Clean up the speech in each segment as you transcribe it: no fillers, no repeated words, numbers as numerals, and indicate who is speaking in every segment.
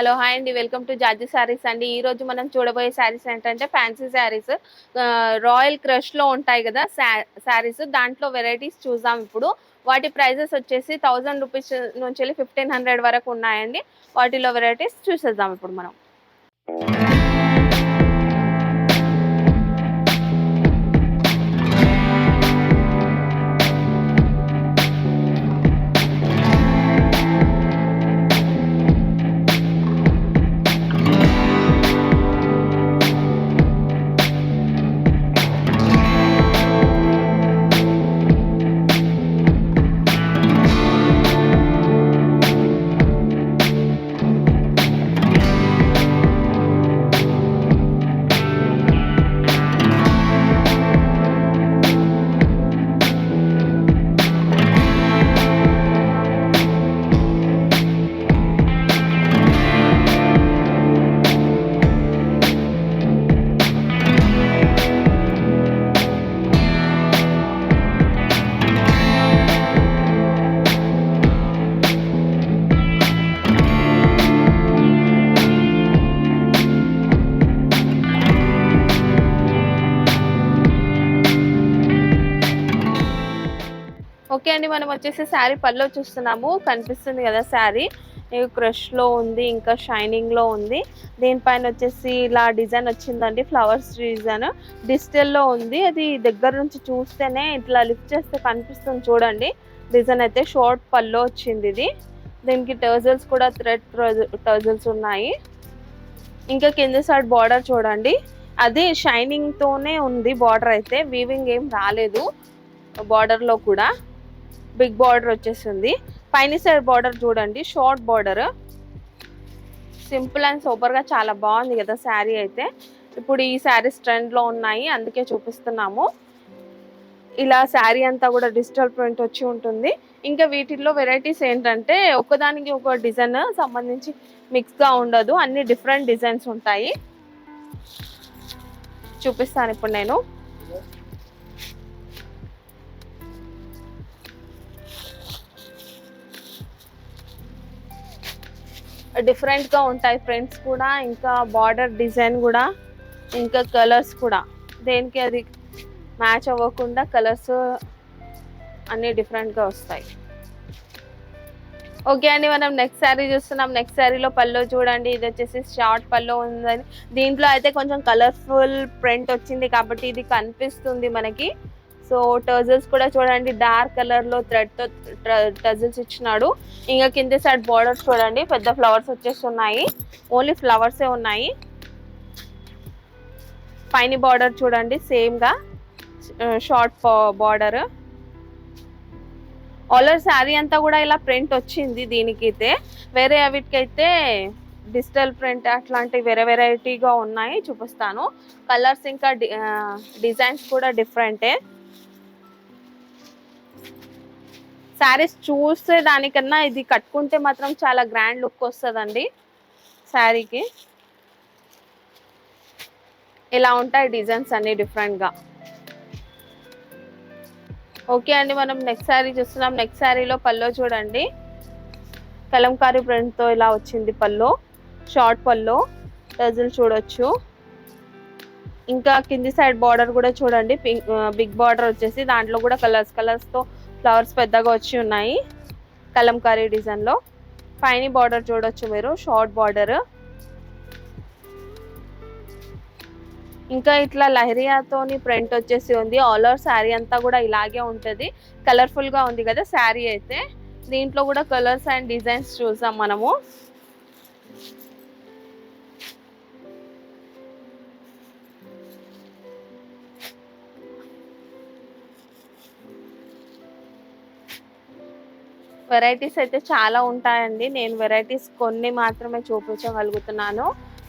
Speaker 1: Hello hi అండి, welcome to George saris అండి. ఈ రోజు మనం చూడబోయే శారీస్ ఏంటంటే ఫ్యాన్సీ శారీస్. రాయల్ క్రష్ లో ఉంటాయి కదా శారీస్, దాంట్లో వెరైటీస్ చూద్దాం ఇప్పుడు. వాటి ప్రైజెస్ వచ్చేసి 1000 రూపీస్ నుంచి 1500 వరకు ఉన్నాయండి. వాటిలో వెరైటీస్ చూసేద్దాం ఇప్పుడు మనం. ఓకే అండి, మనం వచ్చేసి శారీ పల్లో చూస్తున్నాము. కనిపిస్తుంది కదా శారీ క్రష్ లో ఉంది, ఇంకా షైనింగ్ లో ఉంది. దీనిపైన వచ్చేసి ఇలా డిజైన్ వచ్చిందండి, ఫ్లవర్స్ డిజైన్ డిజిటల్ లో ఉంది. అది దగ్గర నుంచి చూస్తేనే ఇట్లా లిఫ్ట్ చేస్తే కనిపిస్తుంది చూడండి. డిజైన్ అయితే షార్ట్ పల్లో వచ్చింది ఇది. దీనికి టర్జల్స్ కూడా థ్రెడ్ టర్జల్స్ ఉన్నాయి. ఇంకా కింద సైడ్ బార్డర్ చూడండి, అది షైనింగ్ తోనే ఉంది. బార్డర్ అయితే వీవింగ్ ఏం రాలేదు. బార్డర్ లో కూడా బిగ్ బార్డర్ వచ్చేసింది. పైన సైడ్ బార్డర్ చూడండి, short border. Simple and super గా చాలా బాగుంది కదా శారీ అయితే. ఇప్పుడు ఈ శారీస్ ట్రెండ్ లో ఉన్నాయి, అందుకే చూపిస్తున్నాము. ఇలా శారీ అంతా కూడా డిజిటల్ ప్రింట్ వచ్చి ఉంటుంది. ఇంకా వీటిల్లో వెరైటీస్ ఏంటంటే ఒకదానికి ఒక డిజైన్ సంబంధించి మిక్స్ గా ఉండదు, అన్ని డిఫరెంట్ డిజైన్స్ ఉంటాయి. చూపిస్తాను ఇప్పుడు నేను. డిఫరెంట్ గా ఉంటాయి ప్రింట్స్ కూడా, ఇంకా బార్డర్ డిజైన్ కూడా, ఇంకా కలర్స్ కూడా. దేనికి అది మ్యాచ్ అవ్వకుండా కలర్స్ అన్ని డిఫరెంట్ గా వస్తాయి. ఓకే అండి, మనం నెక్స్ట్ శారీ చూస్తున్నాం. నెక్స్ట్ శారీలో పల్లో చూడండి, ఇది వచ్చేసి షార్ట్ పల్లో ఉందని. దీంట్లో అయితే కొంచెం కలర్ఫుల్ ప్రింట్ వచ్చింది కాబట్టి ఇది కనిపిస్తుంది మనకి. సో టర్జల్స్ కూడా చూడండి, డార్క్ కలర్ లో థ్రెడ్ తో టర్జల్స్ ఇచ్చినాడు. ఇంకా కింద సైడ్ బార్డర్ చూడండి, పెద్ద ఫ్లవర్స్ వచ్చేస్తున్నాయి. ఓన్లీ ఫ్లవర్సే ఉన్నాయి. పైన బార్డర్ చూడండి, సేమ్ గా short border. All over sari అంతా కూడా ఇలా ప్రింట్ వచ్చింది. దీనికైతే వేరే వీటికైతే డిజిటల్ ప్రింట్ అట్లాంటివి వేరే వెరైటీగా ఉన్నాయి, చూపిస్తాను. కలర్స్ ఇంకా డిజైన్స్ కూడా డిఫరెంటే. శారీస్ చూస్తే దానికన్నా ఇది కట్టుకుంటే మాత్రం చాలా గ్రాండ్ లుక్ వస్తుందండి శారీకి. ఇలా ఉంటాయి డిజైన్స్ అన్ని డిఫరెంట్గా. ఓకే అండి, మనం నెక్స్ట్ శారీ చూస్తున్నాం. నెక్స్ట్ శారీలో పల్లో చూడండి, కలంకారీ ప్రింట్తో ఇలా వచ్చింది పల్లో. షార్ట్ పల్లో టజల్ చూడొచ్చు. ఇంకా కింది సైడ్ బార్డర్ కూడా చూడండి, బిగ్ బార్డర్ వచ్చేసి దాంట్లో కూడా కలర్స్తో ఫ్లవర్స్ పెద్దగా వచ్చి ఉన్నాయి కలంకారీ డిజైన్లో. పైన బార్డర్ చూడొచ్చు మీరు, షార్ట్ బార్డర్. ఇంకా ఇట్లా లహరియాతోని ప్రింట్ వచ్చేసి ఉంది. ఆల్ ఓవర్ శారీ అంతా కూడా ఇలాగే ఉంటుంది. కలర్ఫుల్ గా ఉంది కదా శారీ అయితే. దీంట్లో కూడా కలర్స్ అండ్ డిజైన్స్ చూసాం మనము. వెరైటీస్ అయితే చాలా ఉంటాయండి. నేను వెరైటీస్ కొన్ని మాత్రమే చూపించగలుగుతున్నాను.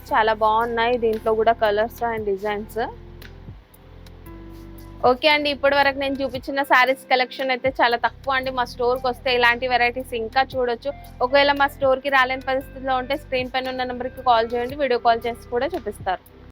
Speaker 1: చాలా బాగున్నాయి దీంట్లో కూడా కలర్స్ అండ్ డిజైన్స్. ఓకే అండి, ఇప్పటి వరకు నేను చూపించిన శారీస్ కలెక్షన్ అయితే చాలా తక్కువ అండి. మా స్టోర్కి వస్తే ఇలాంటి వెరైటీస్ ఇంకా చూడొచ్చు. ఒకవేళ మా స్టోర్కి రాలేని పరిస్థితిలో ఉంటే స్క్రీన్ పైన ఉన్న నెంబర్కి కాల్ చేయండి, వీడియో కాల్ చేసి కూడా చూపిస్తారు.